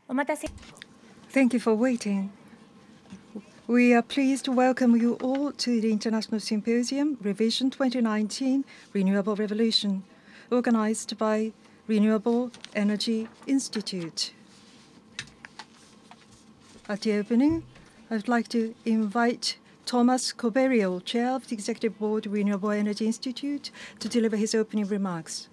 Thank you for waiting. We are pleased to welcome you all to the International Symposium, Revision 2019, Renewable Revolution, organized by Renewable Energy Institute. At the opening, I would like to invite Thomas Coberio, Chair of the Executive Board, Renewable Energy Institute, to deliver his opening remarks.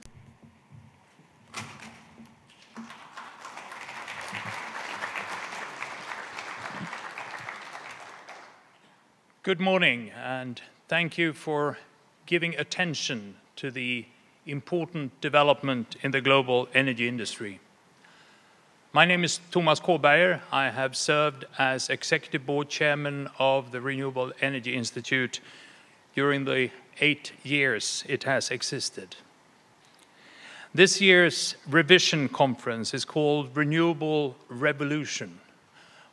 Good morning, and thank you for giving attention to the important development in the global energy industry. My name is Thomas Coberio. I have served as Executive Board Chairman of the Renewable Energy Institute during the 8 years it has existed. This year's revision conference is called Renewable Revolution,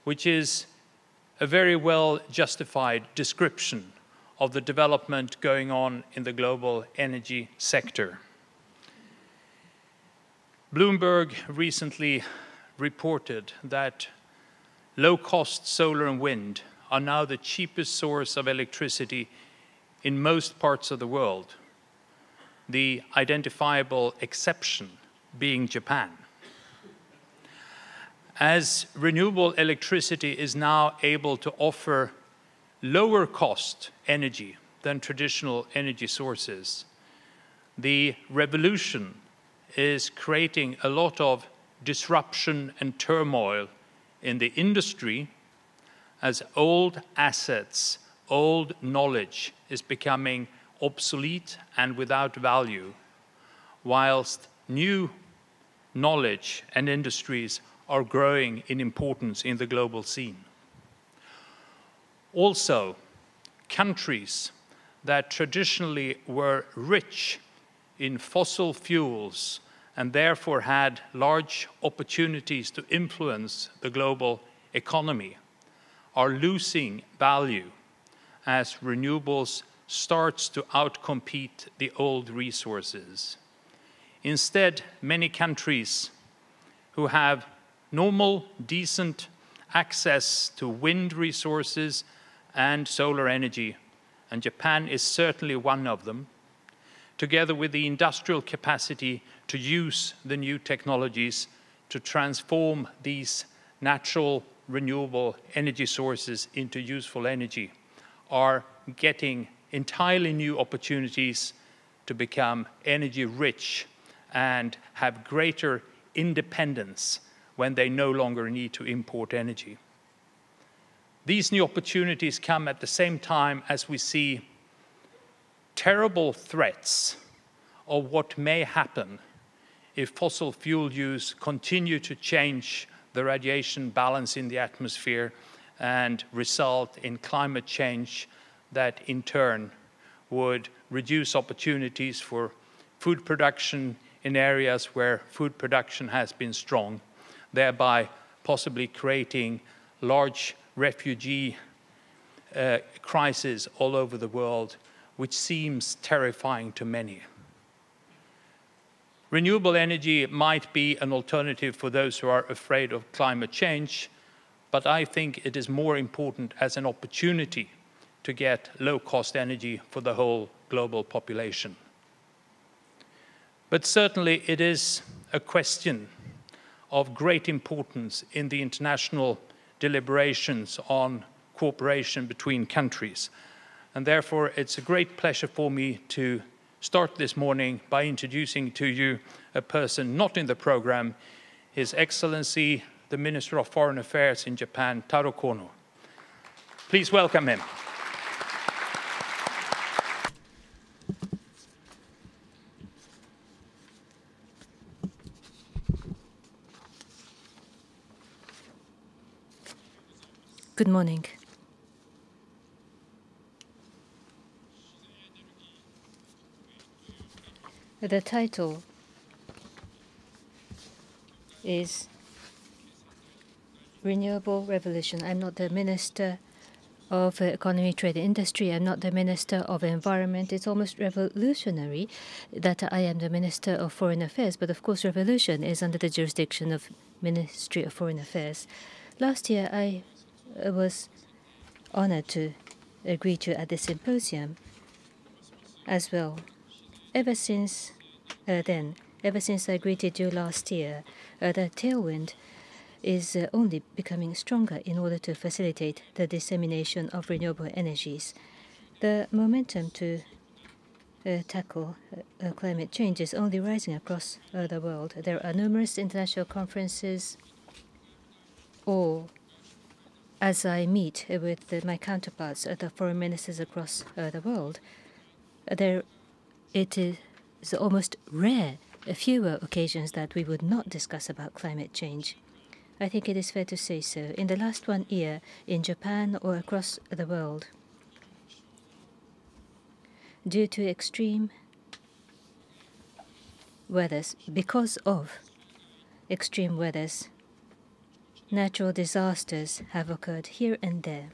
which is a very well justified description of the development going on in the global energy sector. Bloomberg recently reported that low-cost solar and wind are now the cheapest source of electricity in most parts of the world, the identifiable exception being Japan. As renewable electricity is now able to offer lower cost energy than traditional energy sources, the revolution is creating a lot of disruption and turmoil in the industry as old assets, old knowledge is becoming obsolete and without value, whilst new knowledge and industries are growing in importance in the global scene. Also, countries that traditionally were rich in fossil fuels and therefore had large opportunities to influence the global economy are losing value as renewables starts to outcompete the old resources. Instead, many countries who have normal, decent access to wind resources and solar energy, and Japan is certainly one of them, together with the industrial capacity to use the new technologies to transform these natural renewable energy sources into useful energy, are getting entirely new opportunities to become energy rich and have greater independence when they no longer need to import energy. These new opportunities come at the same time as we see terrible threats of what may happen if fossil fuel use continue to change the radiation balance in the atmosphere and result in climate change that in turn would reduce opportunities for food production in areas where food production has been strong, thereby possibly creating large refugee crises all over the world, which seems terrifying to many. Renewable energy might be an alternative for those who are afraid of climate change, but I think it is more important as an opportunity to get low-cost energy for the whole global population. But certainly it is a question of great importance in the international deliberations on cooperation between countries. And therefore, it's a great pleasure for me to start this morning by introducing to you a person not in the program, His Excellency, the Minister of Foreign Affairs in Japan, Taro Kono. Please welcome him. Good morning. The title is Renewable Revolution. I'm not the Minister of Economy, Trade and Industry. I'm not the Minister of Environment. It's almost revolutionary that I am the Minister of Foreign Affairs, but of course revolution is under the jurisdiction of Ministry of Foreign Affairs. Last year I was honored to agree to at this symposium as well. Ever since I agreed to do last year, the tailwind is only becoming stronger in order to facilitate the dissemination of renewable energies. The momentum to tackle climate change is only rising across the world. There are numerous international conferences, or as I meet with my counterparts, the foreign ministers across the world, it is almost rare, fewer occasions that we would not discuss about climate change. I think it is fair to say so. In the last 1 year, in Japan or across the world, due to extreme weathers, because of extreme weathers, natural disasters have occurred here and there.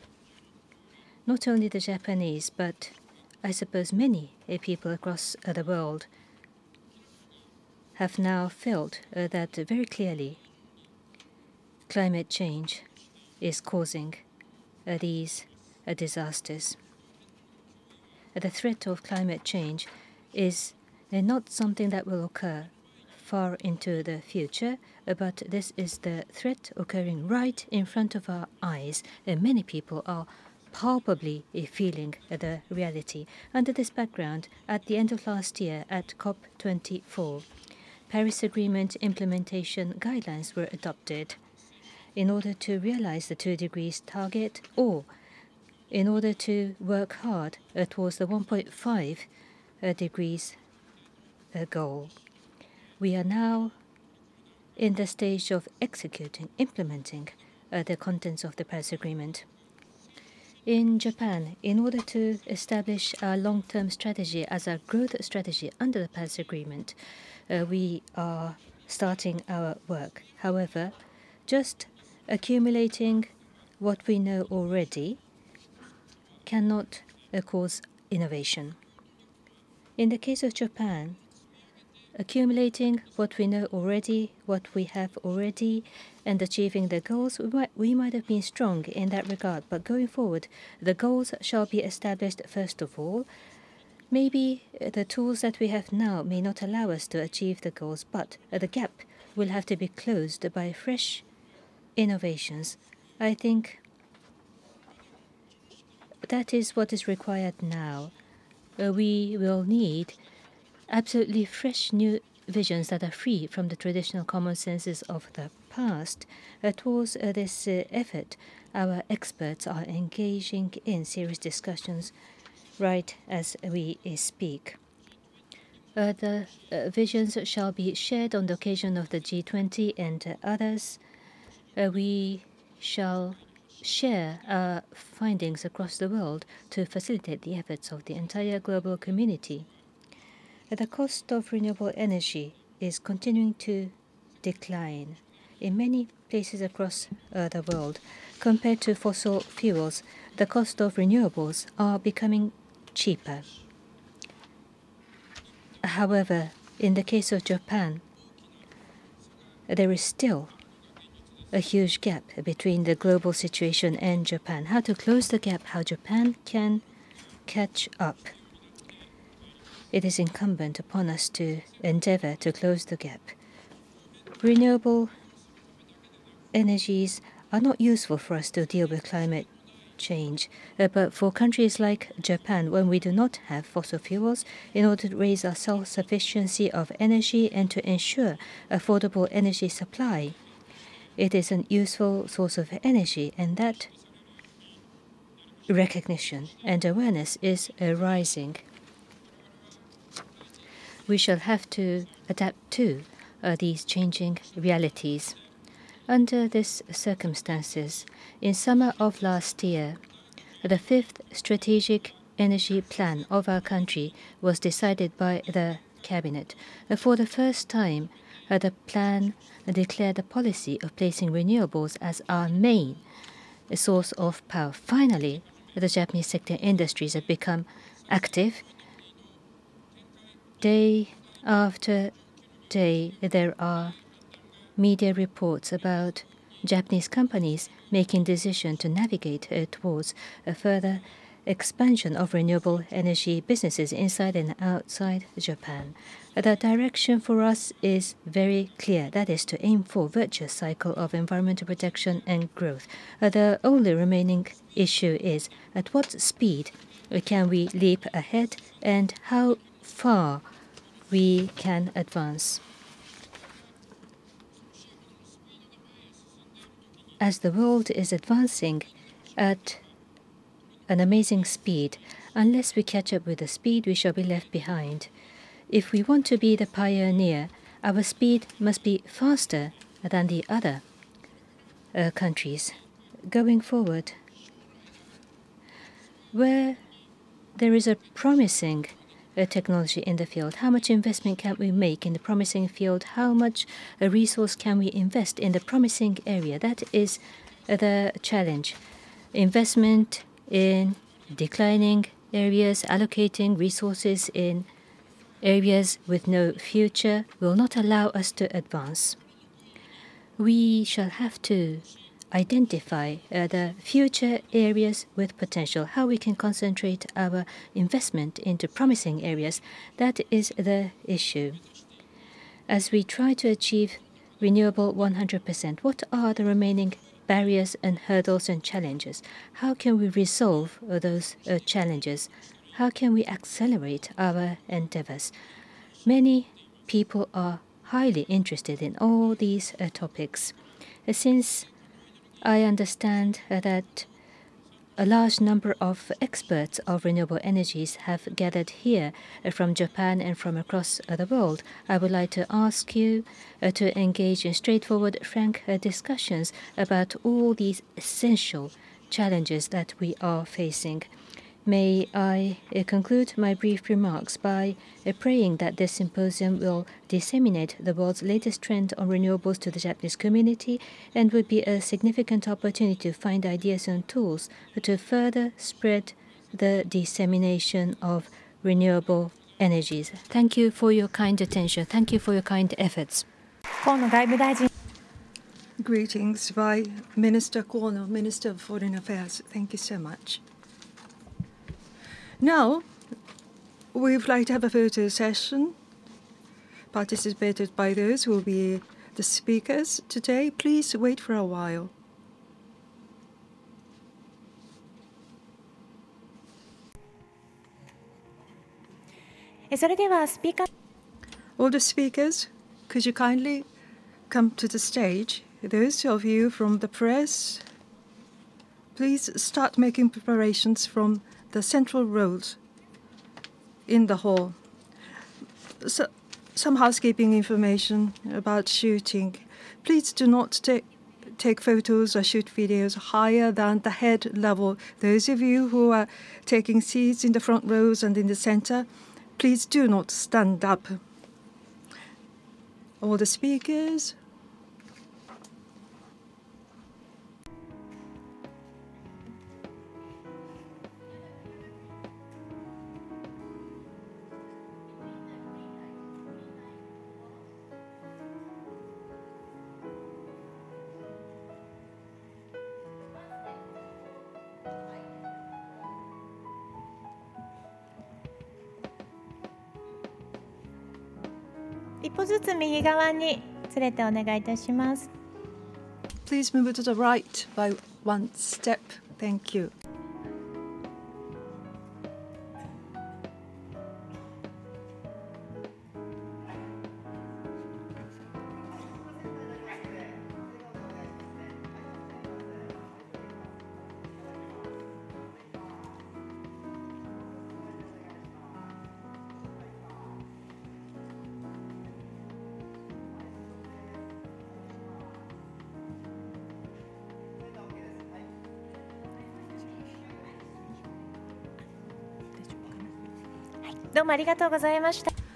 Not only the Japanese, but I suppose many people across the world have now felt that very clearly climate change is causing these disasters. The threat of climate change is not something that will occur far into the future, but this is the threat occurring right in front of our eyes, and many people are palpably feeling the reality. Under this background, at the end of last year at COP24, Paris Agreement implementation guidelines were adopted in order to realize the 2 degrees target, or in order to work hard towards the 1.5 degrees goal. We are now in the stage of implementing the contents of the Paris Agreement. In Japan, in order to establish a long-term strategy as a growth strategy under the Paris Agreement, we are starting our work. However, just accumulating what we know already cannot cause innovation. In the case of Japan, accumulating what we know already, what we have already, and achieving the goals, we might have been strong in that regard. But going forward, the goals shall be established first of all. Maybe the tools that we have now may not allow us to achieve the goals, but the gap will have to be closed by fresh innovations. I think that is what is required now. We will need absolutely fresh new visions that are free from the traditional common senses of the past. Towards this effort, our experts are engaging in serious discussions right as we speak. The visions shall be shared on the occasion of the G20 and others. We shall share our findings across the world to facilitate the efforts of the entire global community. The cost of renewable energy is continuing to decline in many places across the world. Compared to fossil fuels, the cost of renewables are becoming cheaper. However, in the case of Japan, there is still a huge gap between the global situation and Japan. How to close the gap, how Japan can catch up. It is incumbent upon us to endeavor to close the gap. Renewable energies are not useful for us to deal with climate change, but for countries like Japan, when we do not have fossil fuels, in order to raise our self-sufficiency of energy and to ensure affordable energy supply, it is a useful source of energy, and that recognition and awareness is rising. We shall have to adapt to these changing realities. Under these circumstances, in summer of last year, the 5th Strategic Energy Plan of our country was decided by the Cabinet. For the first time, the plan declared a policy of placing renewables as our main source of power. Finally, the Japanese sector industries have become active. Day after day, there are media reports about Japanese companies making decisions to navigate towards a further expansion of renewable energy businesses inside and outside Japan. The direction for us is very clear. That is to aim for virtuous cycle of environmental protection and growth. The only remaining issue is at what speed can we leap ahead and how far we can advance. As the world is advancing at an amazing speed, unless we catch up with the speed, we shall be left behind. If we want to be the pioneer, our speed must be faster than the other countries. Going forward, where there is a promising technology in the field, how much investment can we make in the promising field? How much resource can we invest in the promising area? That is the challenge. Investment in declining areas, allocating resources in areas with no future will not allow us to advance. We shall have to identify the future areas with potential, how we can concentrate our investment into promising areas. That is the issue. As we try to achieve renewable 100%, what are the remaining barriers and hurdles and challenges? How can we resolve those challenges? How can we accelerate our endeavors? Many people are highly interested in all these topics. Since I understand that a large number of experts of renewable energies have gathered here from Japan and from across the world, I would like to ask you to engage in straightforward, frank discussions about all these essential challenges that we are facing. May I conclude my brief remarks by praying that this symposium will disseminate the world's latest trend on renewables to the Japanese community and would be a significant opportunity to find ideas and tools to further spread the dissemination of renewable energies. Thank you for your kind attention. Thank you for your kind efforts. Greetings by Minister Kono, Minister of Foreign Affairs. Thank you so much. Now, we would like to have a photo session participated by those who will be the speakers today. Please wait for a while. All the speakers, could you kindly come to the stage? Those of you from the press, please start making preparations from the central rows in the hall. So, some housekeeping information about shooting. Please do not take photos or shoot videos higher than the head level. Those of you who are taking seats in the front rows and in the center, please do not stand up. All the speakers. Please move to the right by one step. Thank you.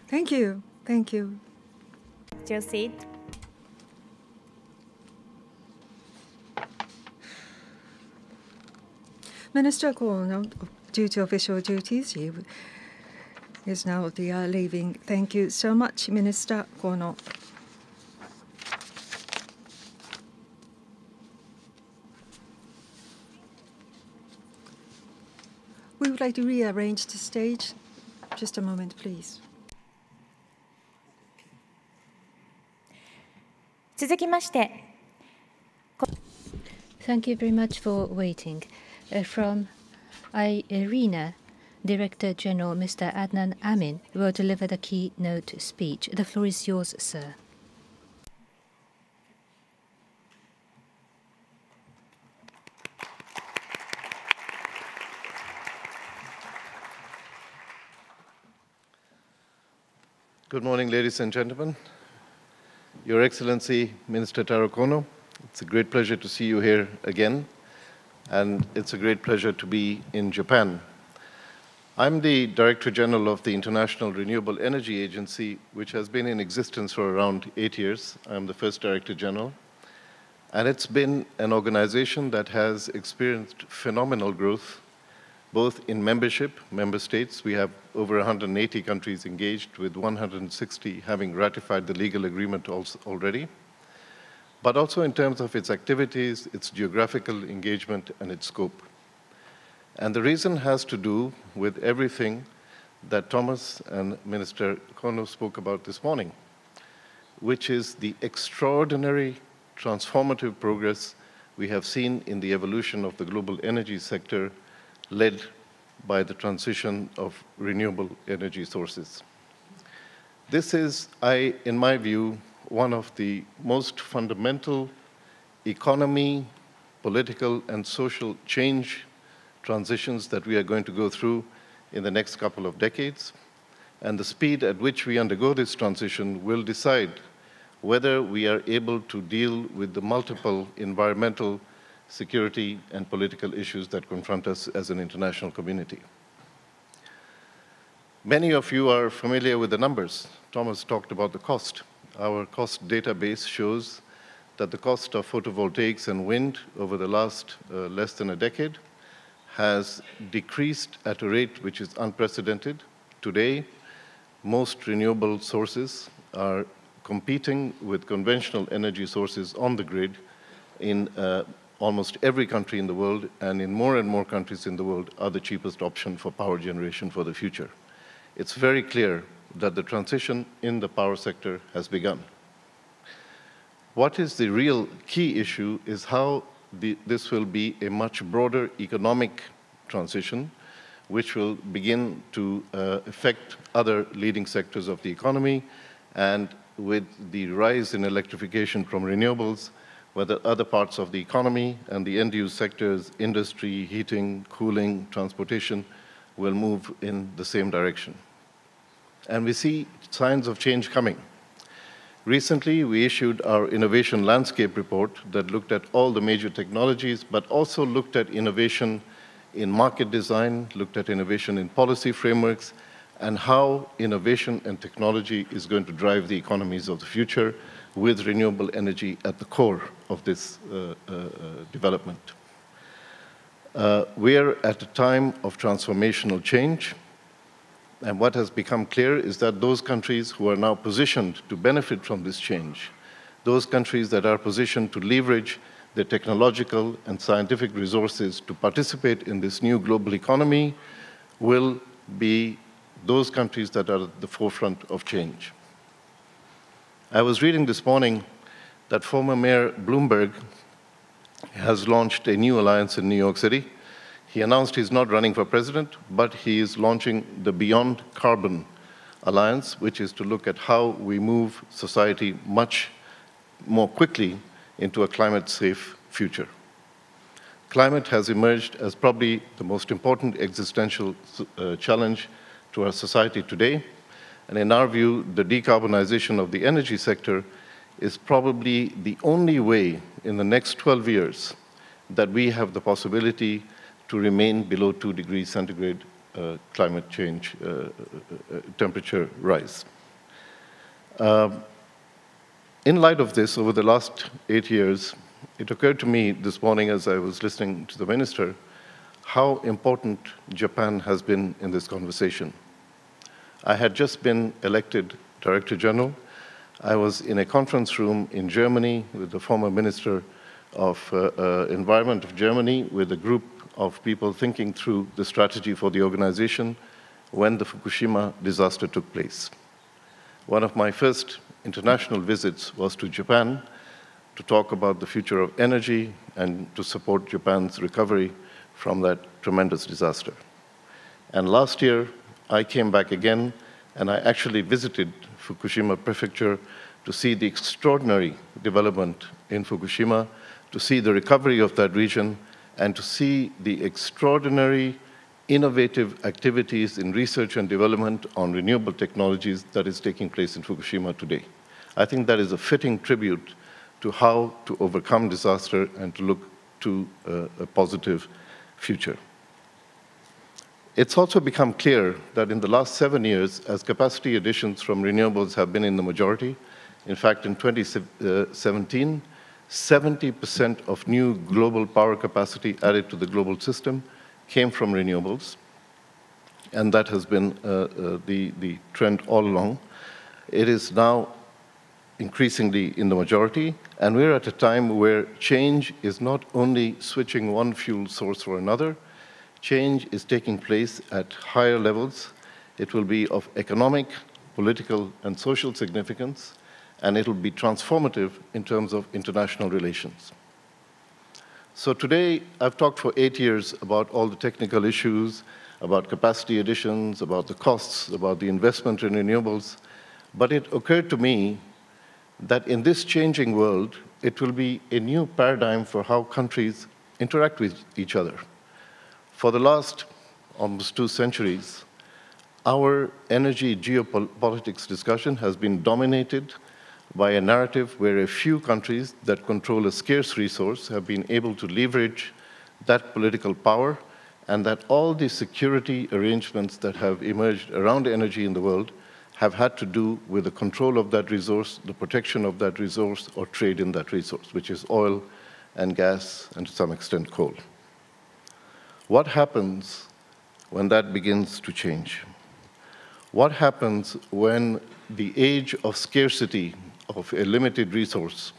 Thank you. Thank you. Your seat. Minister Kono, due to official duties, he is now leaving. Thank you so much, Minister Kono. We would like to rearrange the stage. Just a moment, please. 続きまして、 Thank you very much for waiting. From IRENA, Director General Mr. Adnan Amin will deliver the keynote speech. The floor is yours, sir. Good morning, ladies and gentlemen. Your Excellency, Minister Taro Kono, it's a great pleasure to see you here again, and it's a great pleasure to be in Japan. I'm the Director General of the International Renewable Energy Agency, which has been in existence for around 8 years. I'm the first Director General. And it's been an organization that has experienced phenomenal growth, both in membership, member states. We have over 180 countries engaged, with 160 having ratified the legal agreement already, but also in terms of its activities, its geographical engagement, and its scope. And the reason has to do with everything that Thomas and Minister Kono spoke about this morning, which is the extraordinary transformative progress we have seen in the evolution of the global energy sector, led by the transition of renewable energy sources. This is, in my view, one of the most fundamental economy, political, and social change transitions that we are going to go through in the next couple of decades. And the speed at which we undergo this transition will decide whether we are able to deal with the multiple environmental, security, and political issues that confront us as an international community. Many of you are familiar with the numbers. Thomas talked about the cost. Our cost database shows that the cost of photovoltaics and wind over the last less than a decade has decreased at a rate which is unprecedented. Today, most renewable sources are competing with conventional energy sources on the grid in almost every country in the world, and in more and more countries in the world are the cheapest option for power generation for the future. It's very clear that the transition in the power sector has begun. What is the real key issue is how this will be a much broader economic transition, which will begin to affect other leading sectors of the economy, and with the rise in electrification from renewables, whether other parts of the economy and the end-use sectors, industry, heating, cooling, transportation, will move in the same direction. And we see signs of change coming. Recently, we issued our innovation landscape report that looked at all the major technologies, but also looked at innovation in market design, looked at innovation in policy frameworks, and how innovation and technology is going to drive the economies of the future, with renewable energy at the core of this development. We're at a time of transformational change, and what has become clear is that those countries who are now positioned to benefit from this change, those countries that are positioned to leverage the technological and scientific resources to participate in this new global economy, will be those countries that are at the forefront of change. I was reading this morning that former Mayor Bloomberg has launched a new alliance in New York City. He announced he's not running for president, but he is launching the Beyond Carbon Alliance, which is to look at how we move society much more quickly into a climate-safe future. Climate has emerged as probably the most important existential challenge to our society today. And in our view, the decarbonization of the energy sector is probably the only way in the next 12 years that we have the possibility to remain below 2 degrees centigrade climate change temperature rise. In light of this, over the last 8 years, it occurred to me this morning as I was listening to the minister, how important Japan has been in this conversation. I had just been elected Director General. I was in a conference room in Germany with the former Minister of Environment of Germany, with a group of people thinking through the strategy for the organization when the Fukushima disaster took place. One of my first international visits was to Japan to talk about the future of energy and to support Japan's recovery from that tremendous disaster. And last year, I came back again, and I actually visited Fukushima Prefecture to see the extraordinary development in Fukushima, to see the recovery of that region, and to see the extraordinary innovative activities in research and development on renewable technologies that is taking place in Fukushima today. I think that is a fitting tribute to how to overcome disaster and to look to a positive future. It's also become clear that in the last 7 years, as capacity additions from renewables have been in the majority, in fact, in 2017, 70% of new global power capacity added to the global system came from renewables, and that has been the trend all along. It is now increasingly in the majority, and we're at a time where change is not only switching one fuel source for another, change is taking place at higher levels. It will be of economic, political, and social significance, and it will be transformative in terms of international relations. So today, I've talked for 8 years about all the technical issues, about capacity additions, about the costs, about the investment in renewables, but it occurred to me that in this changing world, it will be a new paradigm for how countries interact with each other. For the last almost 2 centuries, our energy geopolitics discussion has been dominated by a narrative where a few countries that control a scarce resource have been able to leverage that political power, and that all the security arrangements that have emerged around energy in the world have had to do with the control of that resource, the protection of that resource, or trade in that resource, which is oil and gas, and to some extent coal. What happens when that begins to change? What happens when the age of scarcity of a limited resource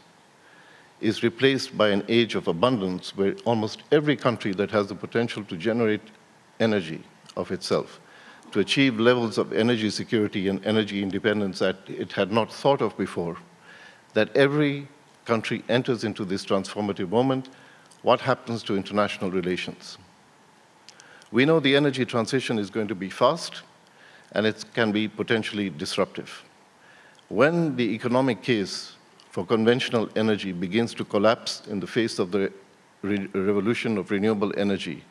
is replaced by an age of abundance, where almost every country that has the potential to generate energy of itself, to achieve levels of energy security and energy independence that it had not thought of before, that every country enters into this transformative moment, what happens to international relations? We know the energy transition is going to be fast, and it can be potentially disruptive. When the economic case for conventional energy begins to collapse in the face of the revolution of renewable energy,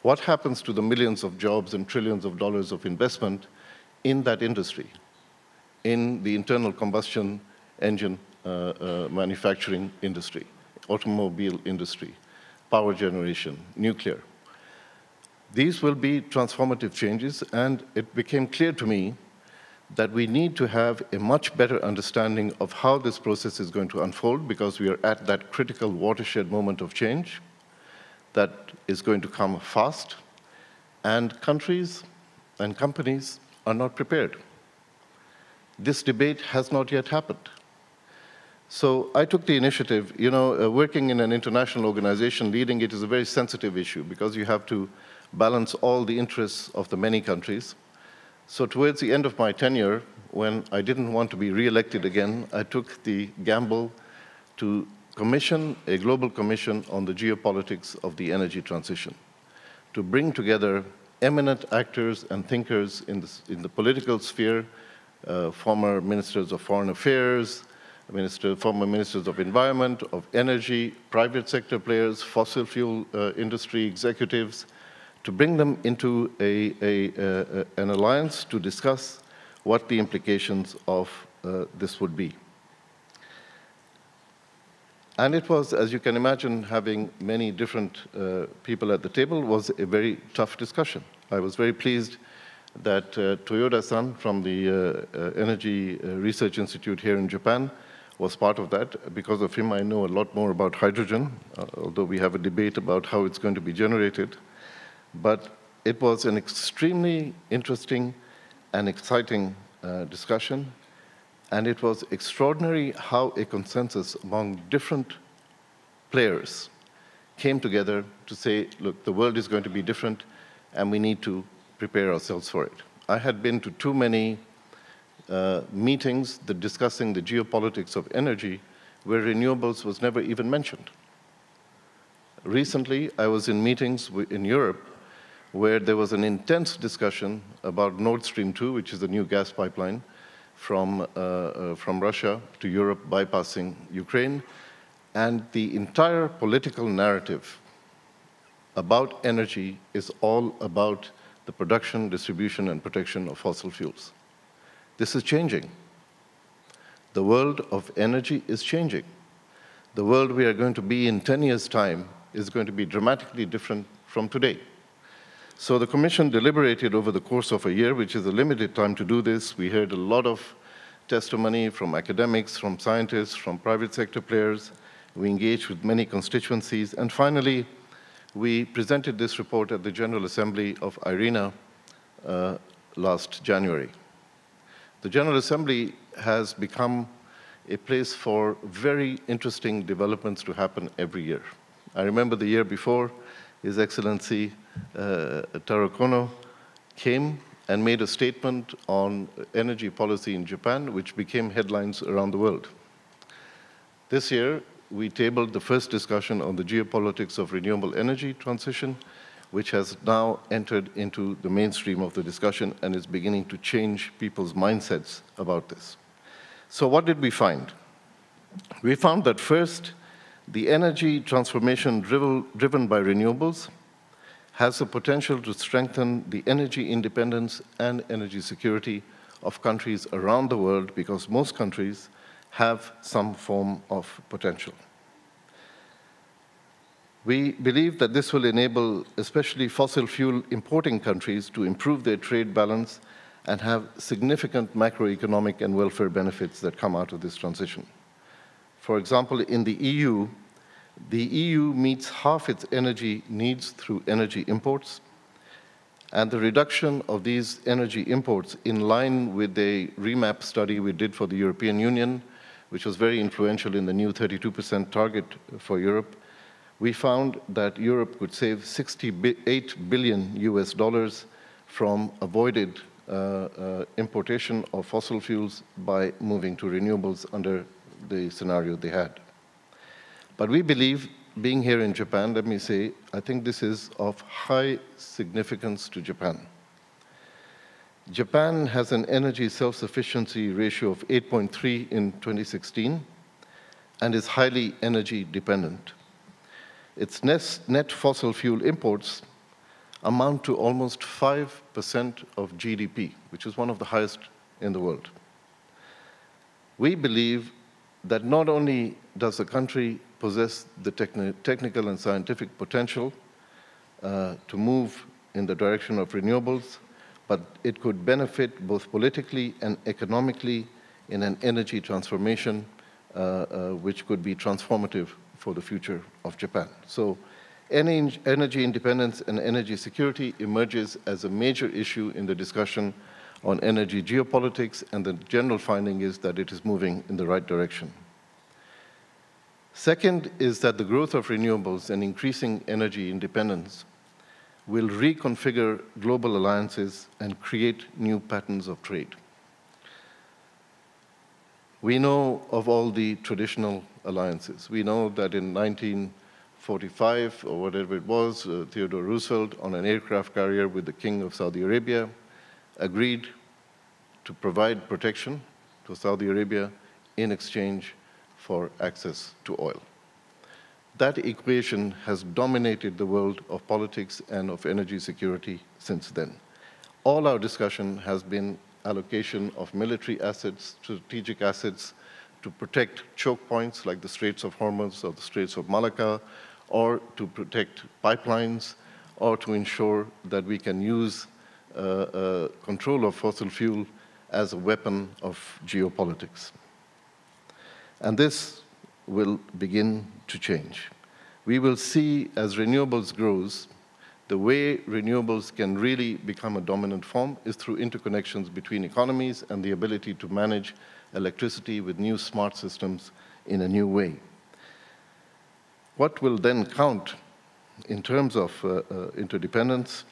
what happens to the millions of jobs and trillions of dollars of investment in that industry, in the internal combustion engine manufacturing industry, automobile industry, power generation, nuclear? These will be transformative changes, and it became clear to me that we need to have a much better understanding of how this process is going to unfold, because we are at that critical watershed moment of change that is going to come fast, and countries and companies are not prepared. This debate has not yet happened. So I took the initiative. Working in an international organization, leading it is a very sensitive issue, because you have to balance all the interests of the many countries. So towards the end of my tenure, when I didn't want to be re-elected again, I took the gamble to commission a global commission on the geopolitics of the energy transition, to bring together eminent actors and thinkers in the political sphere, former ministers of foreign affairs, former ministers of environment, of energy, private sector players, fossil fuel industry executives, to bring them into an alliance to discuss what the implications of this would be. And it was, as you can imagine, having many different people at the table was a very tough discussion. I was very pleased that Toyoda-san from the Energy Research Institute here in Japan was part of that. Because of him, I know a lot more about hydrogen, although we have a debate about how it's going to be generated. but it was an extremely interesting and exciting discussion, and it was extraordinary how a consensus among different players came together to say, look, the world is going to be different, and we need to prepare ourselves for it. I had been to too many meetings discussing the geopolitics of energy where renewables was never even mentioned. Recently, I was in meetings in Europe where there was an intense discussion about Nord Stream 2, which is a new gas pipeline from Russia to Europe, bypassing Ukraine. And the entire political narrative about energy is all about the production, distribution, and protection of fossil fuels. This is changing. The world of energy is changing. The world we are going to be in 10 years' time is going to be dramatically different from today. So the Commission deliberated over the course of a year, which is a limited time to do this. We heard a lot of testimony from academics, from scientists, from private sector players. We engaged with many constituencies. And finally, we presented this report at the General Assembly of IRENA last January. The General Assembly has become a place for very interesting developments to happen every year. I remember the year before, His Excellency Taro Kono came and made a statement on energy policy in Japan, which became headlines around the world. This year, we tabled the first discussion on the geopolitics of renewable energy transition, which has now entered into the mainstream of the discussion and is beginning to change people's mindsets about this. So what did we find? We found that first, the energy transformation driven by renewables has the potential to strengthen the energy independence and energy security of countries around the world, because most countries have some form of potential. We believe that this will enable especially fossil fuel importing countries to improve their trade balance and have significant macroeconomic and welfare benefits that come out of this transition. For example, in the EU meets half its energy needs through energy imports, and the reduction of these energy imports, in line with a remap study we did for the European Union, which was very influential in the new 32% target for Europe, we found that Europe could save $68 billion from avoided importation of fossil fuels by moving to renewables under the scenario they had. But we believe, being here in Japan, let me say, I think this is of high significance to Japan. Japan has an energy self-sufficiency ratio of 8.3 in 2016 and is highly energy dependent. Its net fossil fuel imports amount to almost 5% of GDP, which is one of the highest in the world. We believe that not only does the country possess the technical and scientific potential to move in the direction of renewables, but it could benefit both politically and economically in an energy transformation which could be transformative for the future of Japan. So energy independence and energy security emerges as a major issue in the discussion on energy geopolitics, and the general finding is that it is moving in the right direction. Second is that the growth of renewables and increasing energy independence will reconfigure global alliances and create new patterns of trade. We know of all the traditional alliances. We know that in 1945, or whatever it was, Theodore Roosevelt, on an aircraft carrier with the King of Saudi Arabia, agreed to provide protection to Saudi Arabia in exchange for access to oil. That equation has dominated the world of politics and of energy security since then. All our discussion has been allocation of military assets, strategic assets, to protect choke points like the Straits of Hormuz or the Straits of Malacca, or to protect pipelines, or to ensure that we can use control of fossil fuel as a weapon of geopolitics. And this will begin to change. We will see, as renewables grows, the way renewables can really become a dominant form is through interconnections between economies and the ability to manage electricity with new smart systems in a new way. What will then count in terms of interdependence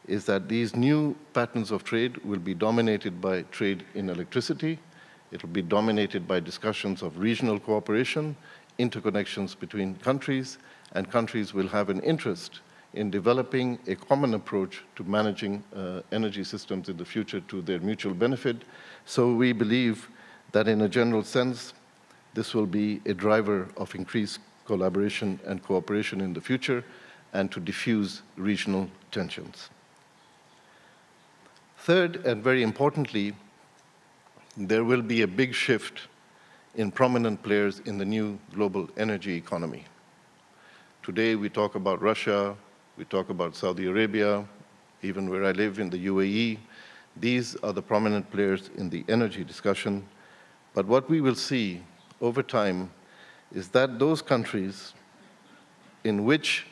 is that these new patterns of trade will be dominated by trade in electricity. It will be dominated by discussions of regional cooperation, interconnections between countries, and countries will have an interest in developing a common approach to managing energy systems in the future to their mutual benefit. So we believe that in a general sense, this will be a driver of increased collaboration and cooperation in the future and to diffuse regional tensions. Third, and very importantly, there will be a big shift in prominent players in the new global energy economy. Today we talk about Russia, we talk about Saudi Arabia, even where I live in the UAE. These are the prominent players in the energy discussion. But what we will see over time is that those countries in which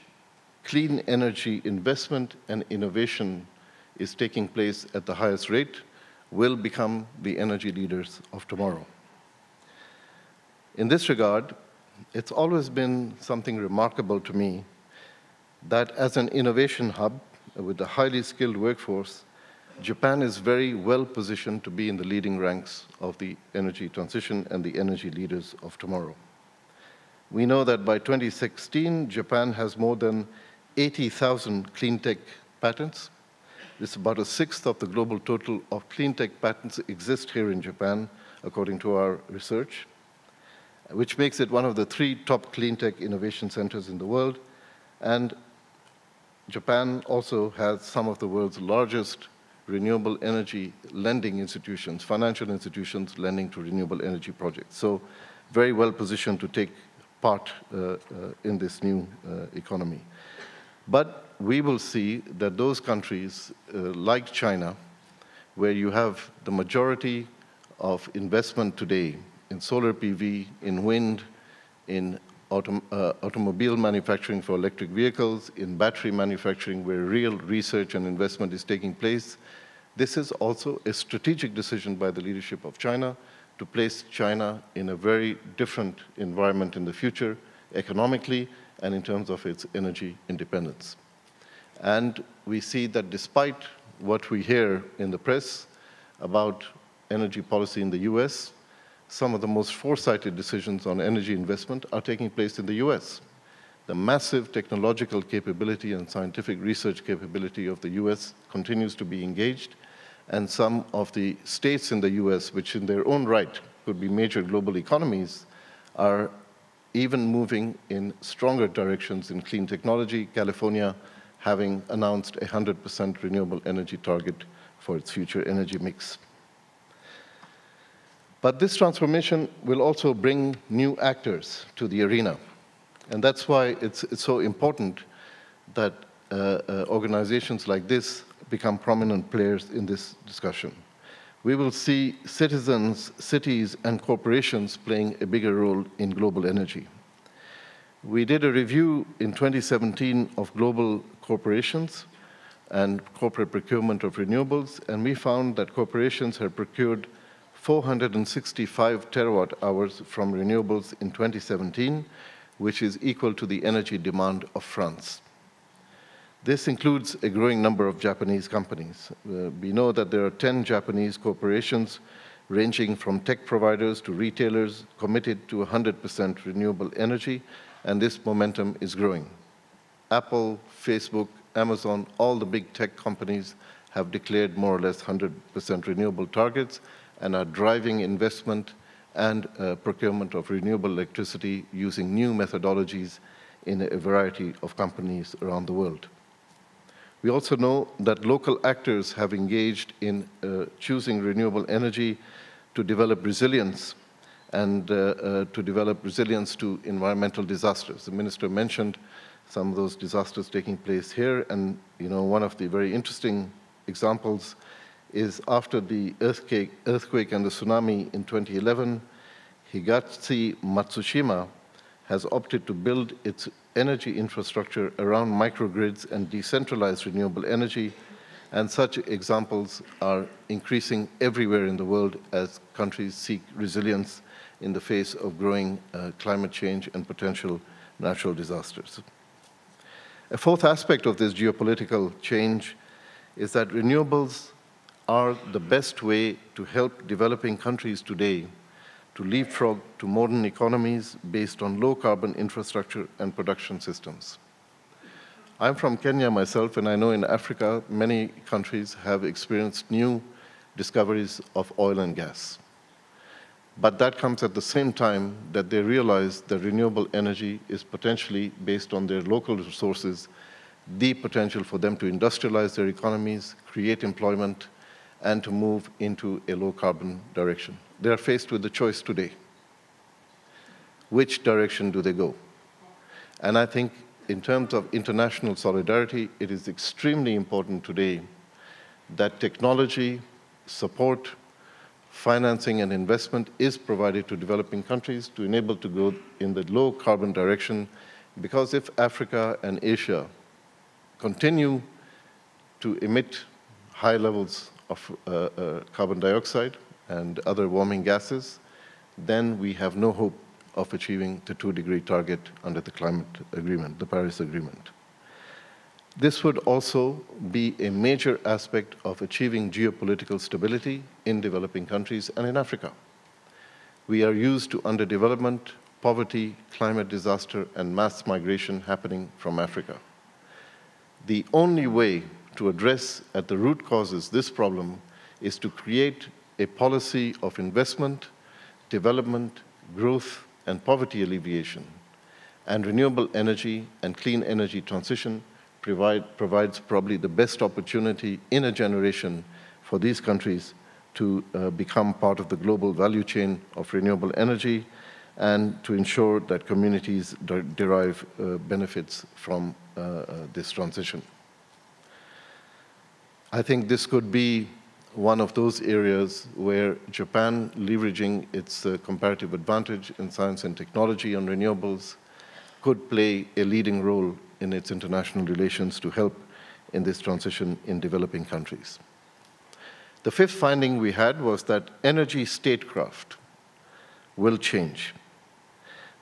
clean energy investment and innovation is taking place at the highest rate will become the energy leaders of tomorrow. In this regard, it's always been something remarkable to me that as an innovation hub with a highly skilled workforce, Japan is very well positioned to be in the leading ranks of the energy transition and the energy leaders of tomorrow. We know that by 2016, Japan has more than 80,000 clean tech patents. It's about a sixth of the global total of clean tech patents exist here in Japan, according to our research, which makes it one of the 3 top clean tech innovation centers in the world. And Japan also has some of the world's largest renewable energy lending institutions, financial institutions lending to renewable energy projects. So very well positioned to take part in this new economy. But we will see that those countries like China, where you have the majority of investment today in solar PV, in wind, in automobile manufacturing for electric vehicles, in battery manufacturing where real research and investment is taking place. This is also a strategic decision by the leadership of China to place China in a very different environment in the future, economically and in terms of its energy independence. And we see that despite what we hear in the press about energy policy in the US, some of the most foresighted decisions on energy investment are taking place in the US. The massive technological capability and scientific research capability of the US continues to be engaged, and some of the states in the US, which in their own right could be major global economies, are even moving in stronger directions in clean technology, California having announced a 100% renewable energy target for its future energy mix. But this transformation will also bring new actors to the arena. And that's why it's so important that organizations like this become prominent players in this discussion. We will see citizens, cities, and corporations playing a bigger role in global energy. We did a review in 2017 of global corporations and corporate procurement of renewables, and we found that corporations had procured 465 terawatt hours from renewables in 2017, which is equal to the energy demand of France. This includes a growing number of Japanese companies. We know that there are 10 Japanese corporations ranging from tech providers to retailers committed to 100% renewable energy, and this momentum is growing. Apple, Facebook, Amazon, all the big tech companies have declared more or less 100% renewable targets and are driving investment and procurement of renewable electricity using new methodologies in a variety of companies around the world. We also know that local actors have engaged in choosing renewable energy to develop resilience and to develop resilience to environmental disasters. The minister mentioned some of those disasters taking place here, and one of the very interesting examples is after the earthquake and the tsunami in 2011, Higashi Matsushima has opted to build its energy infrastructure around microgrids and decentralized renewable energy, and such examples are increasing everywhere in the world as countries seek resilience in the face of growing climate change and potential natural disasters. A fourth aspect of this geopolitical change is that renewables are the best way to help developing countries today to leapfrog to modern economies based on low-carbon infrastructure and production systems. I'm from Kenya myself, and I know in Africa many countries have experienced new discoveries of oil and gas. But that comes at the same time that they realize that renewable energy is potentially, based on their local resources, the potential for them to industrialize their economies, create employment, and to move into a low-carbon direction. They are faced with the choice today. Which direction do they go? And I think in terms of international solidarity, it is extremely important today that technology, support, financing, and investment is provided to developing countries to enable to go in the low-carbon direction, because if Africa and Asia continue to emit high levels of carbon dioxide and other warming gases, then we have no hope of achieving the 2-degree target under the climate agreement, the Paris Agreement. This would also be a major aspect of achieving geopolitical stability in developing countries and in Africa. We are used to underdevelopment, poverty, climate disaster, and mass migration happening from Africa. The only way to address at the root causes this problem is to create a policy of investment, development, growth, and poverty alleviation. And renewable energy and clean energy transition provides probably the best opportunity in a generation for these countries to become part of the global value chain of renewable energy and to ensure that communities derive benefits from this transition. I think this could be one of those areas where Japan, leveraging its comparative advantage in science and technology on renewables, could play a leading role in its international relations to help in this transition in developing countries. The fifth finding we had was that energy statecraft will change.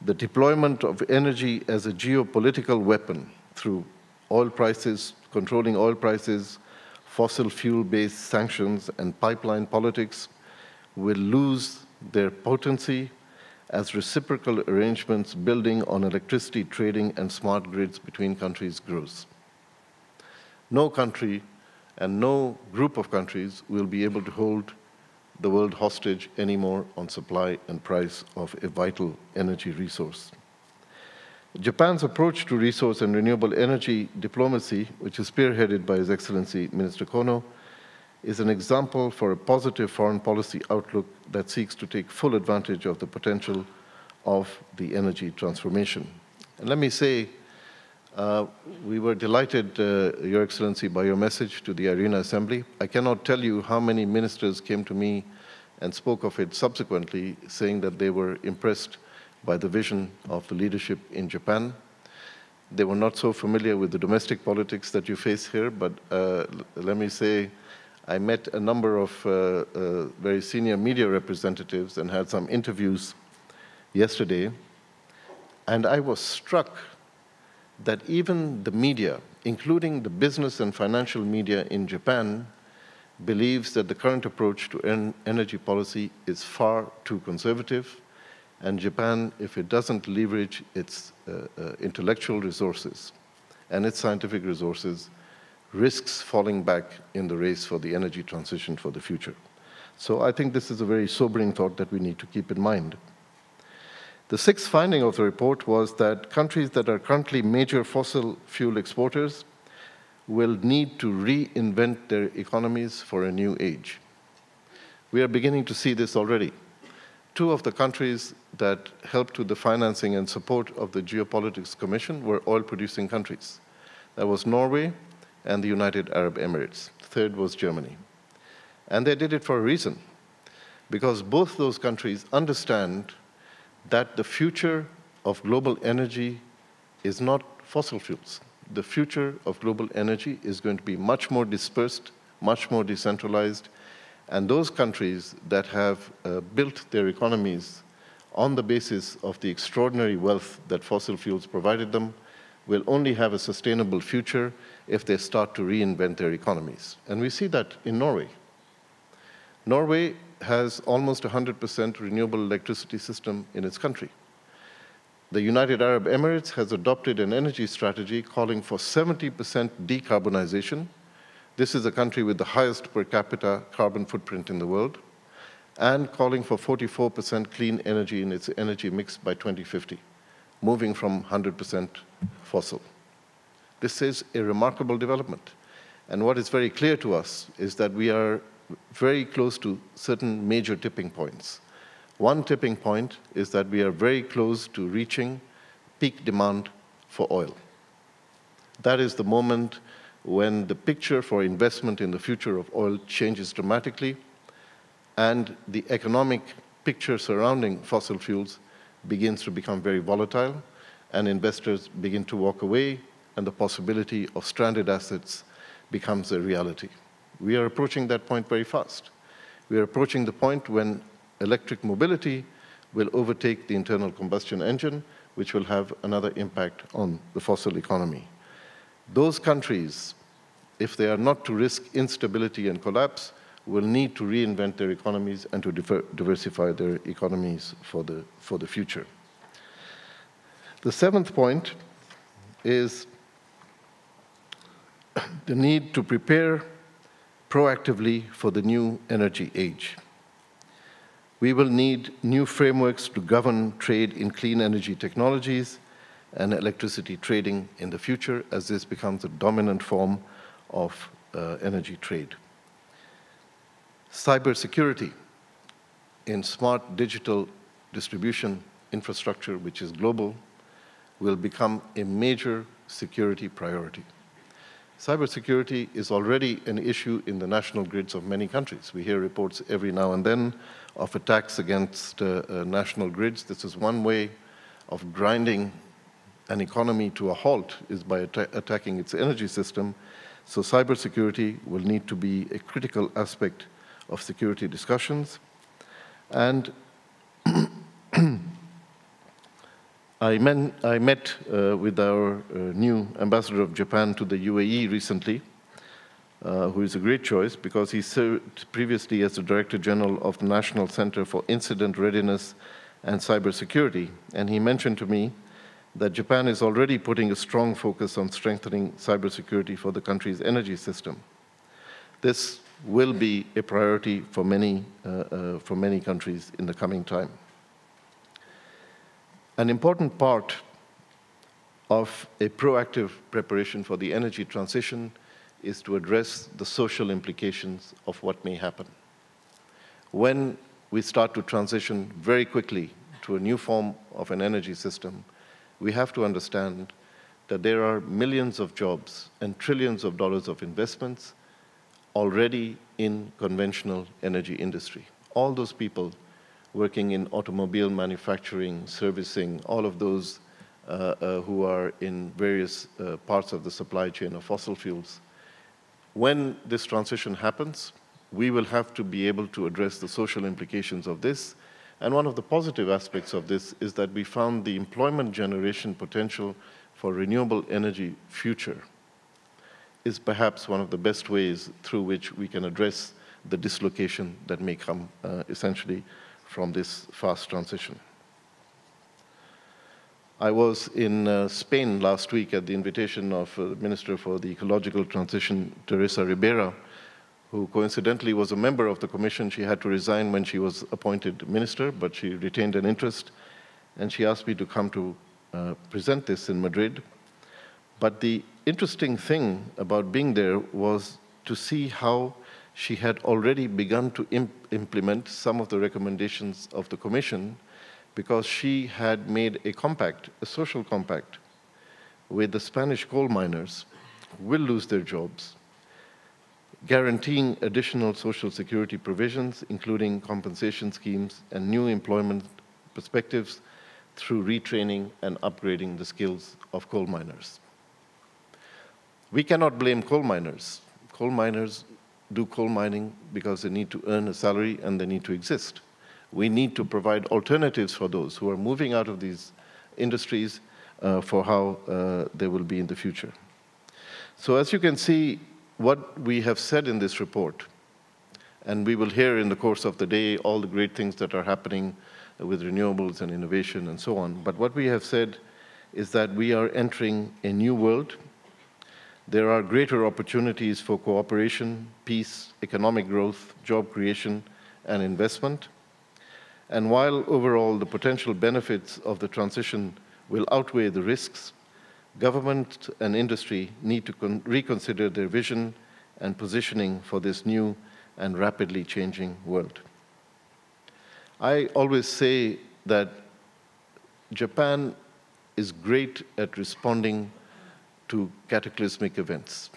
The deployment of energy as a geopolitical weapon through oil prices, controlling oil prices, fossil fuel-based sanctions, and pipeline politics will lose their potency as reciprocal arrangements building on electricity trading and smart grids between countries grows. No country and no group of countries will be able to hold the world hostage anymore on supply and price of a vital energy resource. Japan's approach to resource and renewable energy diplomacy, which is spearheaded by His Excellency Minister Kono, is an example for a positive foreign policy outlook that seeks to take full advantage of the potential of the energy transformation. And let me say, we were delighted, Your Excellency, by your message to the IRENA Assembly. I cannot tell you how many ministers came to me and spoke of it subsequently, saying that they were impressed by the vision of the leadership in Japan. They were not so familiar with the domestic politics that you face here, but let me say, I met a number of very senior media representatives and had some interviews yesterday, and I was struck that even the media, including the business and financial media in Japan, believes that the current approach to energy policy is far too conservative, and Japan, if it doesn't leverage its intellectual resources and its scientific resources, risks falling back in the race for the energy transition for the future. So I think this is a very sobering thought that we need to keep in mind. The sixth finding of the report was that countries that are currently major fossil fuel exporters will need to reinvent their economies for a new age. We are beginning to see this already. Two of the countries that helped with the financing and support of the Geopolitics Commission were oil-producing countries. That was Norway and the United Arab Emirates. The third was Germany. And they did it for a reason, because both those countries understand that the future of global energy is not fossil fuels. The future of global energy is going to be much more dispersed, much more decentralized, and those countries that have built their economies on the basis of the extraordinary wealth that fossil fuels provided them will only have a sustainable future if they start to reinvent their economies. And we see that in Norway. Norway has almost 100% renewable electricity system in its country. The United Arab Emirates has adopted an energy strategy calling for 70% decarbonization. This is a country with the highest per capita carbon footprint in the world, and calling for 44% clean energy in its energy mix by 2050, moving from 100% fossil. This is a remarkable development. And what is very clear to us is that we are very close to certain major tipping points. One tipping point is that we are very close to reaching peak demand for oil. That is the moment when the picture for investment in the future of oil changes dramatically, and the economic picture surrounding fossil fuels begins to become very volatile, and investors begin to walk away, and the possibility of stranded assets becomes a reality. We are approaching that point very fast. We are approaching the point when electric mobility will overtake the internal combustion engine, which will have another impact on the fossil economy. Those countries, if they are not to risk instability and collapse, will need to reinvent their economies and to diversify their economies for the future. The seventh point is the need to prepare proactively for the new energy age. We will need new frameworks to govern trade in clean energy technologies and electricity trading in the future, as this becomes a dominant form of energy trade. Cybersecurity in smart digital distribution infrastructure, which is global, will become a major security priority. Cybersecurity is already an issue in the national grids of many countries. We hear reports every now and then of attacks against national grids. This is one way of grinding an economy to a halt, is by attacking its energy system. So cybersecurity will need to be a critical aspect of security discussions. And I met with our new ambassador of Japan to the UAE recently, who is a great choice because he served previously as the Director General of the National Center for Incident Readiness and Cybersecurity. And he mentioned to me that Japan is already putting a strong focus on strengthening cybersecurity for the country's energy system. This will be a priority for many countries in the coming time. An important part of a proactive preparation for the energy transition is to address the social implications of what may happen. When we start to transition very quickly to a new form of an energy system, we have to understand that there are millions of jobs and trillions of dollars of investments already in conventional energy industry. All those people working in automobile manufacturing, servicing, all of those who are in various parts of the supply chain of fossil fuels. When this transition happens, we will have to be able to address the social implications of this. And one of the positive aspects of this is that we found the employment generation potential for renewable energy future is perhaps one of the best ways through which we can address the dislocation that may come essentially from this fast transition. I was in Spain last week at the invitation of the Minister for the Ecological Transition, Teresa Ribera, who coincidentally was a member of the Commission. She had to resign when she was appointed minister, but she retained an interest, and she asked me to come to present this in Madrid. But the interesting thing about being there was to see how she had already begun to implement some of the recommendations of the Commission, because she had made a compact, a social compact, with the Spanish coal miners who will lose their jobs, guaranteeing additional social security provisions, including compensation schemes and new employment perspectives through retraining and upgrading the skills of coal miners. We cannot blame coal miners. Coal miners do coal mining because they need to earn a salary and they need to exist. We need to provide alternatives for those who are moving out of these industries for how they will be in the future. So as you can see, what we have said in this report, and we will hear in the course of the day all the great things that are happening with renewables and innovation and so on, but what we have said is that we are entering a new world. There are greater opportunities for cooperation, peace, economic growth, job creation, and investment. And while overall the potential benefits of the transition will outweigh the risks, government and industry need to reconsider their vision and positioning for this new and rapidly changing world. I always say that Japan is great at responding to cataclysmic events.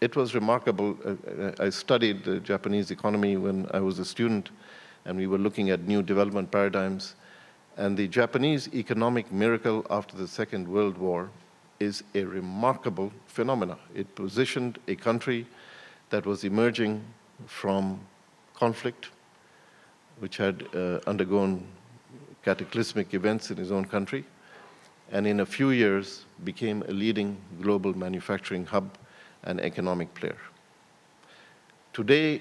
It was remarkable. I studied the Japanese economy when I was a student, and we were looking at new development paradigms. And the Japanese economic miracle after the Second World War is a remarkable phenomenon. It positioned a country that was emerging from conflict, which had undergone cataclysmic events in his own country, and in a few years became a leading global manufacturing hub and economic player. Today,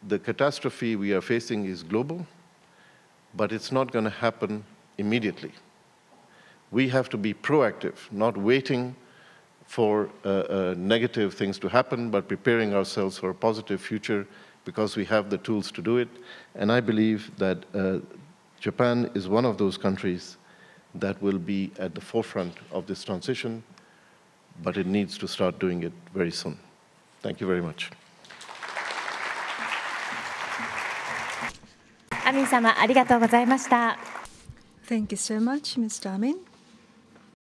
the catastrophe we are facing is global, but it's not going to happen immediately. We have to be proactive, not waiting for negative things to happen, but preparing ourselves for a positive future because we have the tools to do it. And I believe that Japan is one of those countries that will be at the forefront of this transition, but it needs to start doing it very soon. Thank you very much. アミン様、ありがとうございました。Thank you so much, Mr. Amin.